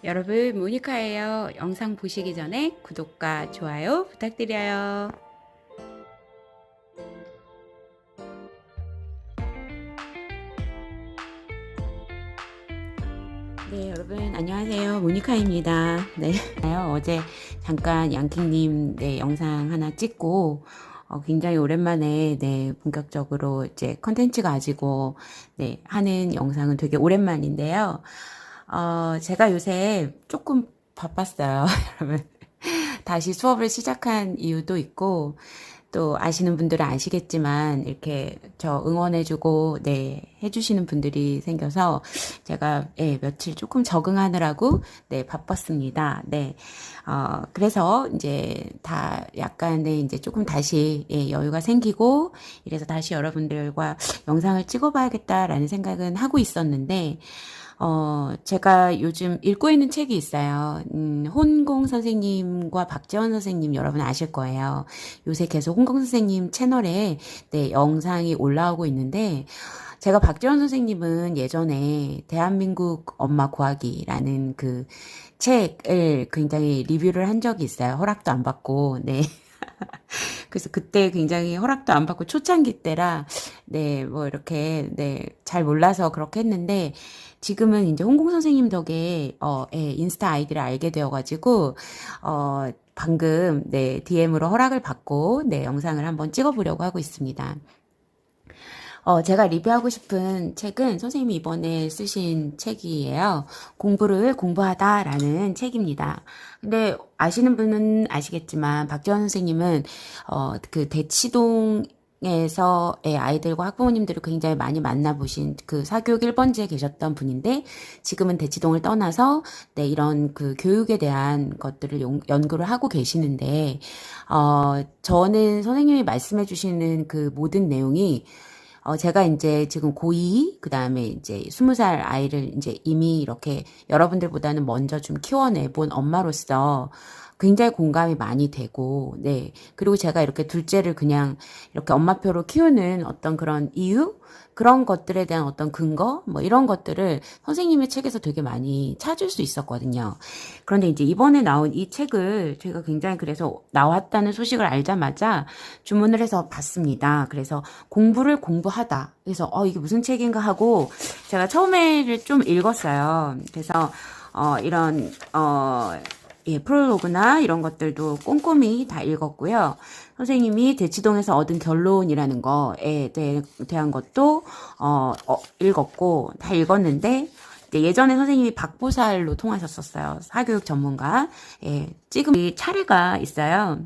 여러분, 모니카예요. 영상 보시기 전에 구독과 좋아요 부탁드려요. 네, 여러분 안녕하세요. 모니카입니다. 네, 어제 잠깐 양킹님 영상 하나 찍고 굉장히 오랜만에 본격적으로 이제 컨텐츠 가지고 하는 영상은 되게 오랜만인데요. 제가 요새 조금 바빴어요, 여러분. 다시 수업을 시작한 이유도 있고, 또 아시는 분들은 아시겠지만, 이렇게 저 응원해주고, 해주시는 분들이 생겨서, 제가, 며칠 조금 적응하느라고, 바빴습니다. 그래서 이제 다 약간, 이제 조금 다시, 여유가 생기고, 이래서 다시 여러분들과 영상을 찍어봐야겠다라는 생각은 하고 있었는데, 제가 요즘 읽고 있는 책이 있어요. 혼공 선생님과 박재원 선생님 여러분 아실 거예요. 요새 계속 혼공 선생님 채널에 영상이 올라오고 있는데, 제가 박재원 선생님은 예전에 대한민국 엄마 구하기라는 그 책을 굉장히 리뷰를 한 적이 있어요. 허락도 안 받고, 그래서 그때 굉장히 허락도 안 받고 초창기 때라, 뭐 이렇게, 잘 몰라서 그렇게 했는데, 지금은 이제 홍콩 선생님 덕에, 인스타 아이디를 알게 되어가지고, 방금, DM으로 허락을 받고, 영상을 한번 찍어보려고 하고 있습니다. 제가 리뷰하고 싶은 책은 선생님이 이번에 쓰신 책이에요. 공부를 공부하다라는 책입니다. 근데 아시는 분은 아시겠지만 박재원 선생님은 그 대치동에서의 아이들과 학부모님들을 굉장히 많이 만나보신 그 사교육 1번지에 계셨던 분인데 지금은 대치동을 떠나서 이런 그 교육에 대한 것들을 연구를 하고 계시는데 저는 선생님이 말씀해 주시는 그 모든 내용이 제가 이제 지금 고2, 그 다음에 이제 20살 아이를 이제 이미 이렇게 여러분들보다는 먼저 좀 키워내본 엄마로서 굉장히 공감이 많이 되고, 그리고 제가 이렇게 둘째를 그냥 이렇게 엄마표로 키우는 어떤 그런 이유? 그런 것들에 대한 어떤 근거? 뭐 이런 것들을 선생님의 책에서 되게 많이 찾을 수 있었거든요. 그런데 이제 이번에 나온 이 책을 제가 굉장히 그래서 나왔다는 소식을 알자마자 주문을 해서 봤습니다. 그래서 공부를 공부하다. 그래서 이게 무슨 책인가 하고 제가 처음에를 좀 읽었어요. 그래서 이런 프롤로그나 이런 것들도 꼼꼼히 다 읽었고요. 선생님이 대치동에서 얻은 결론이라는 거에 대한 것도 읽었고 다 읽었는데 예전에 선생님이 박보살로 통하셨었어요. 사교육 전문가. 지금 이 차례가 있어요.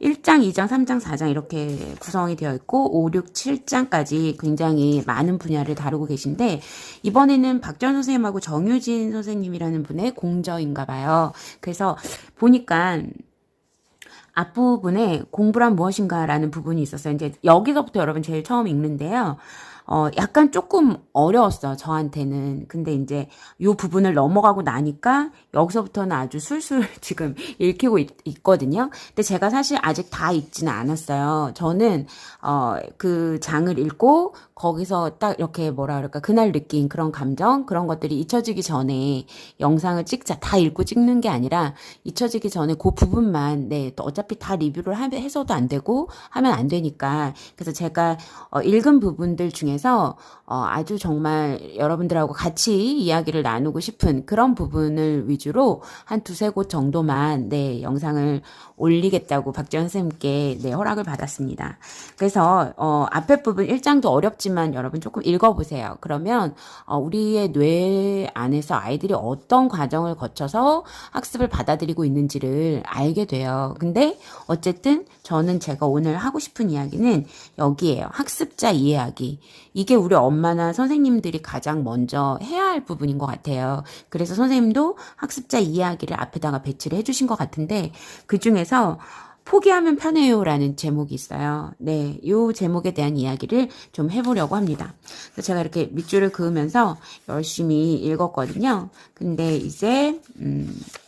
1장, 2장, 3장, 4장 이렇게 구성이 되어 있고 5, 6, 7장까지 굉장히 많은 분야를 다루고 계신데 이번에는 박전 선생님하고 정유진 선생님이라는 분의 공저인가 봐요. 그래서 보니까 앞부분에 공부란 무엇인가라는 부분이 있었어요. 이제 여기서부터 여러분 제일 처음 읽는데요. 약간 조금 어려웠어요, 저한테는. 근데 이제 요 부분을 넘어가고 나니까 여기서부터는 아주 술술 지금 읽히고 있거든요. 근데 제가 사실 아직 다 읽지는 않았어요. 저는, 그 장을 읽고 거기서 딱 이렇게 뭐라 그럴까, 그날 느낀 그런 감정, 그런 것들이 잊혀지기 전에 영상을 찍자, 다 읽고 찍는 게 아니라 잊혀지기 전에 그 부분만, 또 어차피 다 리뷰를 해서도 안 되고 하면 안 되니까. 그래서 제가 읽은 부분들 중에서 아주 정말 여러분들하고 같이 이야기를 나누고 싶은 그런 부분을 위주로 한 두세 곳 정도만 영상을 올리겠다고 박지원 선생님께 허락을 받았습니다. 그래서 앞에 부분 1장도 어렵지만 여러분 조금 읽어보세요. 그러면 우리의 뇌 안에서 아이들이 어떤 과정을 거쳐서 학습을 받아들이고 있는지를 알게 돼요. 근데 어쨌든 저는 제가 오늘 하고 싶은 이야기는 여기에요. 학습자 이해하기. 이게 우리 엄마나 선생님들이 가장 먼저 해야 할 부분인 것 같아요. 그래서 선생님도 학습자 이해하기를 앞에다가 배치를 해주신 것 같은데 그 중에서 포기하면 편해요라는 제목이 있어요. 이 제목에 대한 이야기를 좀 해보려고 합니다. 그래서 제가 이렇게 밑줄을 그으면서 열심히 읽었거든요. 근데 이제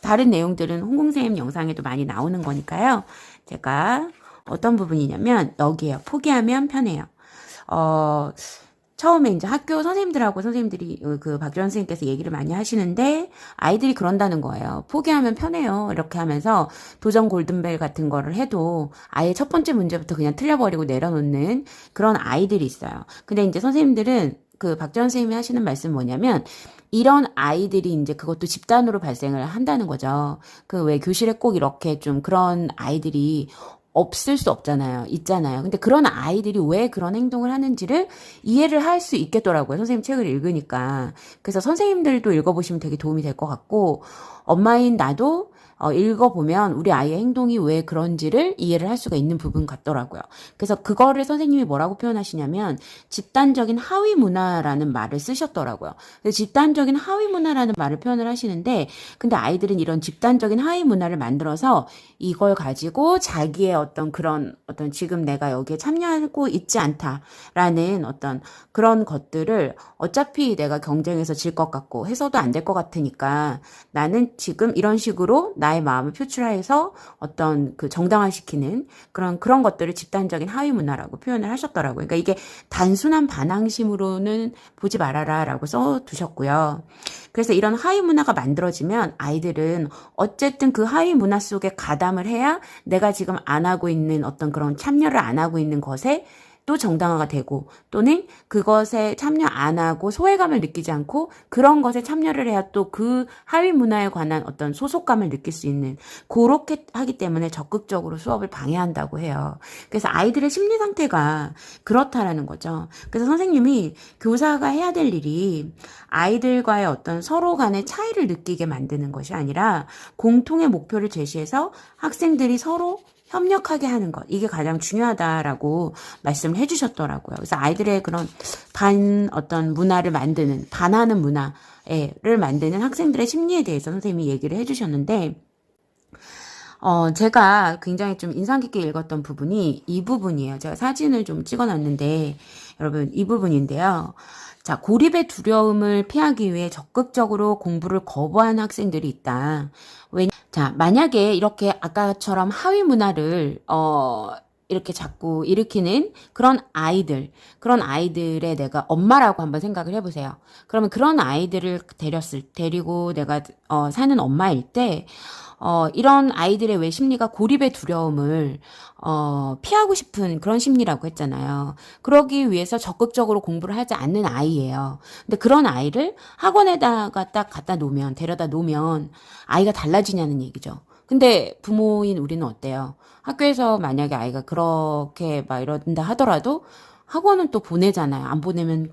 다른 내용들은 홍콩쌤 영상에도 많이 나오는 거니까요. 제가 어떤 부분이냐면 여기에요. 포기하면 편해요. 처음에 이제 학교 선생님들하고 선생님들이 그 박주원 선생님께서 얘기를 많이 하시는데 아이들이 그런다는 거예요. 포기하면 편해요. 이렇게 하면서 도전 골든벨 같은 거를 해도 아예 첫 번째 문제부터 그냥 틀려버리고 내려놓는 그런 아이들이 있어요. 근데 이제 선생님들은 그 박주원 선생님이 하시는 말씀 뭐냐면 이런 아이들이 이제 그것도 집단으로 발생을 한다는 거죠. 그 왜 교실에 꼭 이렇게 좀 그런 아이들이 없을 수 없잖아요. 있잖아요. 근데 그런 아이들이 왜 그런 행동을 하는지를 이해를 할 수 있겠더라고요. 선생님 책을 읽으니까. 그래서 선생님들도 읽어보시면 되게 도움이 될 것 같고, 엄마인 나도 읽어보면 우리 아이의 행동이 왜 그런지를 이해를 할 수가 있는 부분 같더라고요. 그래서 그거를 선생님이 뭐라고 표현하시냐면 집단적인 하위 문화라는 말을 쓰셨더라고요. 그래서 집단적인 하위 문화라는 말을 표현을 하시는데 근데 아이들은 이런 집단적인 하위 문화를 만들어서 이걸 가지고 자기의 어떤 그런 어떤 지금 내가 여기에 참여하고 있지 않다라는 어떤 그런 것들을 어차피 내가 경쟁에서 질 것 같고 해서도 안 될 것 같으니까 나는 지금 이런 식으로 나의 마음을 표출해서 어떤 그 정당화시키는 그런 것들을 집단적인 하위 문화라고 표현을 하셨더라고요. 그러니까 이게 단순한 반항심으로는 보지 말아라라고 써두셨고요. 그래서 이런 하위 문화가 만들어지면 아이들은 어쨌든 그 하위 문화 속에 가담을 해야 내가 지금 안 하고 있는 어떤 그런 참여를 안 하고 있는 것에 또 정당화가 되고 또는 그것에 참여 안 하고 소외감을 느끼지 않고 그런 것에 참여를 해야 또 그 하위 문화에 관한 어떤 소속감을 느낄 수 있는 그렇게 하기 때문에 적극적으로 수업을 방해한다고 해요. 그래서 아이들의 심리 상태가 그렇다라는 거죠. 그래서 선생님이 교사가 해야 될 일이 아이들과의 어떤 서로 간의 차이를 느끼게 만드는 것이 아니라 공통의 목표를 제시해서 학생들이 서로 협력하게 하는 것 이게 가장 중요하다라고 말씀을 해주셨더라고요. 그래서 아이들의 그런 어떤 문화를 만드는 반하는 문화를 만드는 학생들의 심리에 대해서 선생님이 얘기를 해주셨는데 제가 굉장히 좀 인상 깊게 읽었던 부분이 이 부분이에요. 제가 사진을 좀 찍어놨는데 여러분 이 부분인데요. 자, 고립의 두려움을 피하기 위해 적극적으로 공부를 거부하는 학생들이 있다. 자, 만약에 이렇게 아까처럼 하위 문화를, 이렇게 자꾸 일으키는 그런 아이들의 내가 엄마라고 한번 생각을 해보세요. 그러면 그런 아이들을 데리고 내가, 사는 엄마일 때, 이런 아이들의 왜 심리가 고립의 두려움을, 피하고 싶은 그런 심리라고 했잖아요. 그러기 위해서 적극적으로 공부를 하지 않는 아이예요. 근데 그런 아이를 학원에다가 딱 데려다 놓으면 아이가 달라지냐는 얘기죠. 근데 부모인 우리는 어때요? 학교에서 만약에 아이가 그렇게 막 이런다 하더라도 학원은 또 보내잖아요. 안 보내면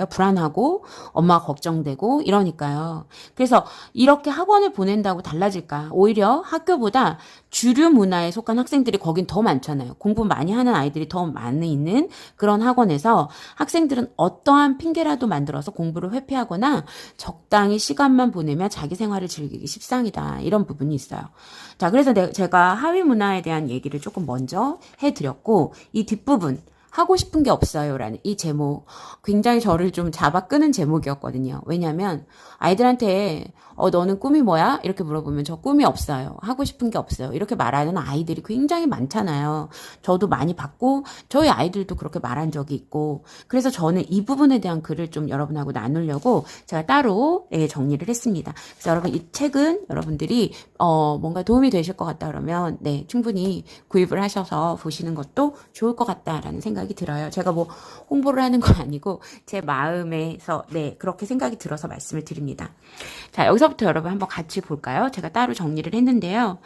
불안하고 엄마가 걱정되고 이러니까요. 그래서 이렇게 학원을 보낸다고 달라질까? 오히려 학교보다 주류 문화에 속한 학생들이 거긴 더 많잖아요. 공부 많이 하는 아이들이 더 많이 있는 그런 학원에서 학생들은 어떠한 핑계라도 만들어서 공부를 회피하거나 적당히 시간만 보내며 자기 생활을 즐기기 십상이다. 이런 부분이 있어요. 자, 그래서 제가 하위 문화에 대한 얘기를 조금 먼저 해드렸고 이 뒷부분 하고 싶은 게 없어요라는 이 제목 굉장히 저를 좀 잡아 끄는 제목이었거든요. 왜냐면 아이들한테 너는 꿈이 뭐야? 이렇게 물어보면 저 꿈이 없어요. 하고 싶은 게 없어요. 이렇게 말하는 아이들이 굉장히 많잖아요. 저도 많이 봤고 저희 아이들도 그렇게 말한 적이 있고 그래서 저는 이 부분에 대한 글을 좀 여러분하고 나누려고 제가 따로 정리를 했습니다. 그래서 여러분 이 책은 여러분들이 뭔가 도움이 되실 것 같다 그러면 충분히 구입을 하셔서 보시는 것도 좋을 것 같다라는 생각이 들어요. 제가 뭐 홍보를 하는 건 아니고 제 마음에서 그렇게 생각이 들어서 말씀을 드립니다. 자, 여기서부터 여러분 한번 같이 볼까요? 제가 따로 정리를 했는데요.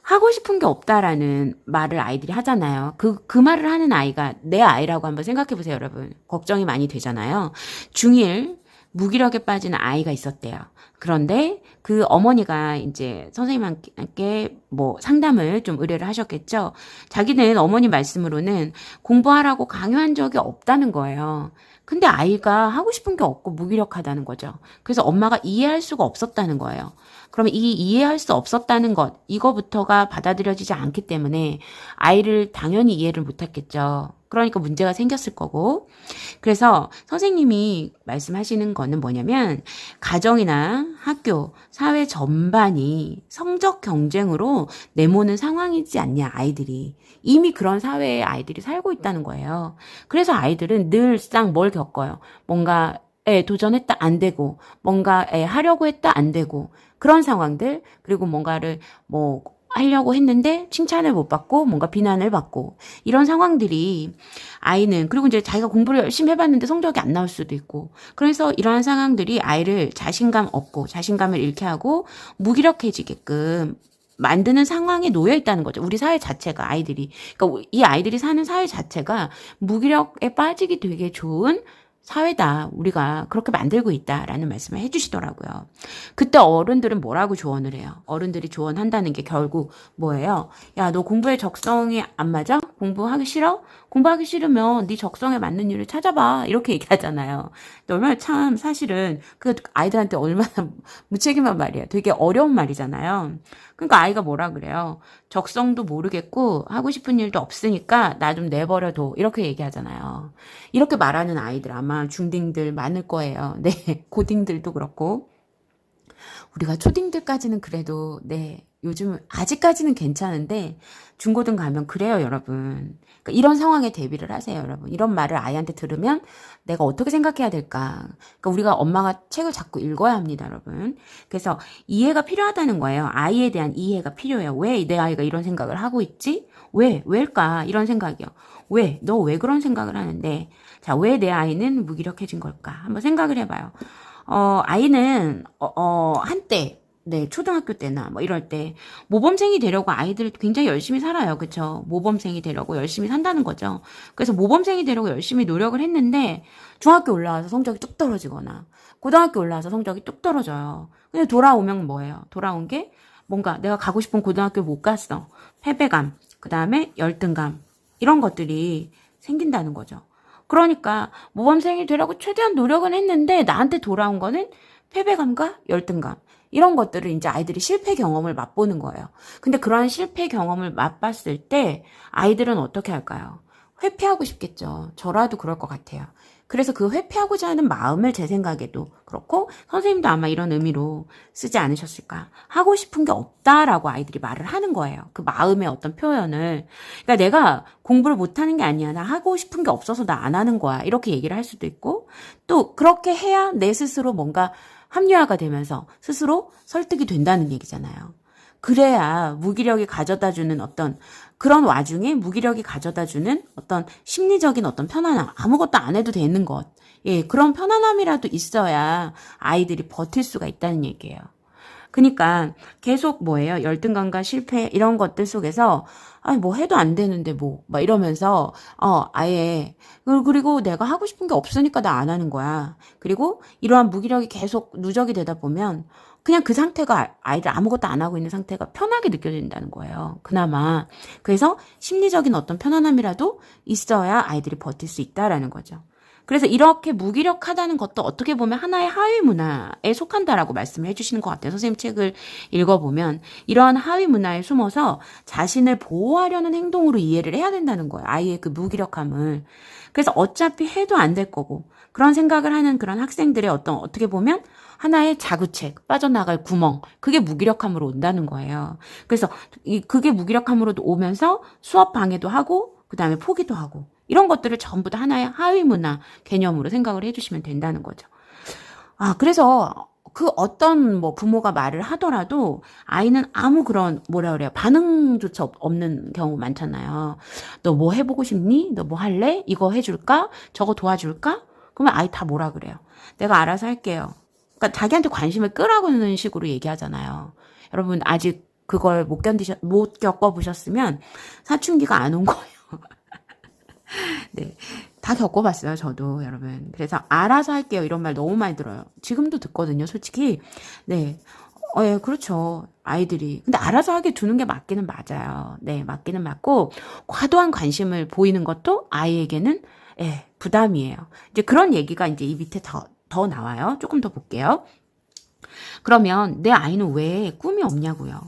하고 싶은 게 없다라는 말을 아이들이 하잖아요. 그 말을 하는 아이가 내 아이라고 한번 생각해 보세요, 여러분. 걱정이 많이 되잖아요. 중1 무기력에 빠진 아이가 있었대요. 그런데 그 어머니가 이제 선생님께 뭐 상담을 좀 의뢰를 하셨겠죠. 자기는 어머니 말씀으로는 공부하라고 강요한 적이 없다는 거예요. 근데 아이가 하고 싶은 게 없고 무기력하다는 거죠. 그래서 엄마가 이해할 수가 없었다는 거예요. 그러면 이 이해할 수 없었다는 이거부터가 받아들여지지 않기 때문에 아이를 당연히 이해를 못했겠죠. 그러니까 문제가 생겼을 거고. 그래서 선생님이 말씀하시는 거는 뭐냐면 가정이나 학교, 사회 전반이 성적 경쟁으로 내모는 상황이지 않냐, 아이들이. 이미 그런 사회에 아이들이 살고 있다는 거예요. 그래서 아이들은 늘상 뭘 겪어요. 뭔가에 도전했다 안 되고, 뭔가에 하려고 했다 안 되고, 그런 상황들, 그리고 뭔가를 뭐 하려고 했는데 칭찬을 못 받고 뭔가 비난을 받고 이런 상황들이 아이는 그리고 이제 자기가 공부를 열심히 해봤는데 성적이 안 나올 수도 있고 그래서 이러한 상황들이 아이를 자신감 없고 자신감을 잃게 하고 무기력해지게끔 만드는 상황에 놓여 있다는 거죠. 우리 사회 자체가 아이들이 그러니까 이 아이들이 사는 사회 자체가 무기력에 빠지기 되게 좋은 사회다. 우리가 그렇게 만들고 있다라는 말씀을 해주시더라고요. 그때 어른들은 뭐라고 조언을 해요? 어른들이 조언한다는 게 결국 뭐예요? 야, 너 공부에 적성이 안 맞아? 공부하기 싫어? 공부하기 싫으면 네 적성에 맞는 일을 찾아봐. 이렇게 얘기하잖아요. 근데 얼마나 참 사실은 그 아이들한테 얼마나 무책임한 말이에요. 되게 어려운 말이잖아요. 그러니까 아이가 뭐라 그래요? 적성도 모르겠고 하고 싶은 일도 없으니까 나 좀 내버려둬. 이렇게 얘기하잖아요. 이렇게 말하는 아이들 아마 중딩들 많을 거예요. 네, 고딩들도 그렇고. 우리가 초딩들까지는 그래도 네, 요즘 아직까지는 괜찮은데 중고등 가면 그래요, 여러분. 그러니까 이런 상황에 대비를 하세요, 여러분. 이런 말을 아이한테 들으면 내가 어떻게 생각해야 될까? 그러니까 우리가 엄마가 책을 자꾸 읽어야 합니다, 여러분. 그래서 이해가 필요하다는 거예요. 아이에 대한 이해가 필요해요. 왜 내 아이가 이런 생각을 하고 있지? 왜일까? 이런 생각이요. 왜? 너 왜 그런 생각을 하는데? 자, 왜 내 아이는 무기력해진 걸까? 한번 생각을 해봐요. 아이는, 한때, 네, 초등학교 때나 뭐 이럴 때 모범생이 되려고 아이들 굉장히 열심히 살아요. 그쵸? 모범생이 되려고 열심히 산다는 거죠. 그래서 모범생이 되려고 열심히 노력을 했는데 중학교 올라와서 성적이 뚝 떨어지거나 고등학교 올라와서 성적이 뚝 떨어져요. 근데 돌아오면 뭐예요? 돌아온 게 뭔가 내가 가고 싶은 고등학교 못 갔어. 패배감, 그 다음에 열등감 이런 것들이 생긴다는 거죠. 그러니까 모범생이 되려고 최대한 노력은 했는데 나한테 돌아온 거는 패배감과 열등감. 이런 것들을 이제 아이들이 실패 경험을 맛보는 거예요. 근데 그러한 실패 경험을 맛봤을 때 아이들은 어떻게 할까요? 회피하고 싶겠죠. 저라도 그럴 것 같아요. 그래서 그 회피하고자 하는 마음을 제 생각에도 그렇고 선생님도 아마 이런 의미로 쓰지 않으셨을까. 하고 싶은 게 없다라고 아이들이 말을 하는 거예요. 그 마음의 어떤 표현을. 그러니까 내가 공부를 못하는 게 아니야. 나 하고 싶은 게 없어서 나 안 하는 거야. 이렇게 얘기를 할 수도 있고 또 그렇게 해야 내 스스로 뭔가 합리화가 되면서 스스로 설득이 된다는 얘기잖아요. 그래야 무기력이 가져다주는 어떤 그런 와중에 무기력이 가져다주는 어떤 심리적인 어떤 편안함, 아무것도 안 해도 되는 것. 예, 그런 편안함이라도 있어야 아이들이 버틸 수가 있다는 얘기예요. 그러니까 계속 뭐예요? 열등감과 실패 이런 것들 속에서 아니 뭐 해도 안 되는데 뭐 막 이러면서 아예 그리고 내가 하고 싶은 게 없으니까 나 안 하는 거야. 그리고 이러한 무기력이 계속 누적이 되다 보면 그냥 그 상태가 아이들 아무것도 안 하고 있는 상태가 편하게 느껴진다는 거예요. 그나마. 그래서 심리적인 어떤 편안함이라도 있어야 아이들이 버틸 수 있다라는 거죠. 그래서 이렇게 무기력하다는 것도 어떻게 보면 하나의 하위 문화에 속한다라고 말씀을 해주시는 것 같아요. 선생님 책을 읽어보면 이러한 하위 문화에 숨어서 자신을 보호하려는 행동으로 이해를 해야 된다는 거예요. 아이의 그 무기력함을. 그래서 어차피 해도 안 될 거고 그런 생각을 하는 그런 학생들의 어떤 어떻게 보면 하나의 자구책, 빠져나갈 구멍, 그게 무기력함으로 온다는 거예요. 그래서 그게 무기력함으로 오면서 수업 방해도 하고 그 다음에 포기도 하고 이런 것들을 전부 다 하나의 하위 문화 개념으로 생각을 해주시면 된다는 거죠. 그래서 그 어떤 뭐 부모가 말을 하더라도 아이는 아무 그런 뭐라 그래요 반응조차 없는 경우 많잖아요. 너 뭐 해보고 싶니? 너 뭐 할래? 이거 해줄까? 저거 도와줄까? 그러면 아이 다 뭐라 그래요? 내가 알아서 할게요. 그러니까 자기한테 관심을 끄라고는 식으로 얘기하잖아요. 여러분 아직 그걸 못 겪어보셨으면 사춘기가 안 온 거예요. 네. 다 겪어봤어요, 저도, 여러분. 그래서, 알아서 할게요. 이런 말 너무 많이 들어요. 지금도 듣거든요, 솔직히. 네. 예, 그렇죠. 아이들이. 근데 알아서 하게 두는 게 맞기는 맞아요. 네, 맞기는 맞고, 과도한 관심을 보이는 것도 아이에게는, 예, 부담이에요. 이제 그런 얘기가 이제 이 밑에 더 나와요. 조금 더 볼게요. 그러면 내 아이는 왜 꿈이 없냐고요.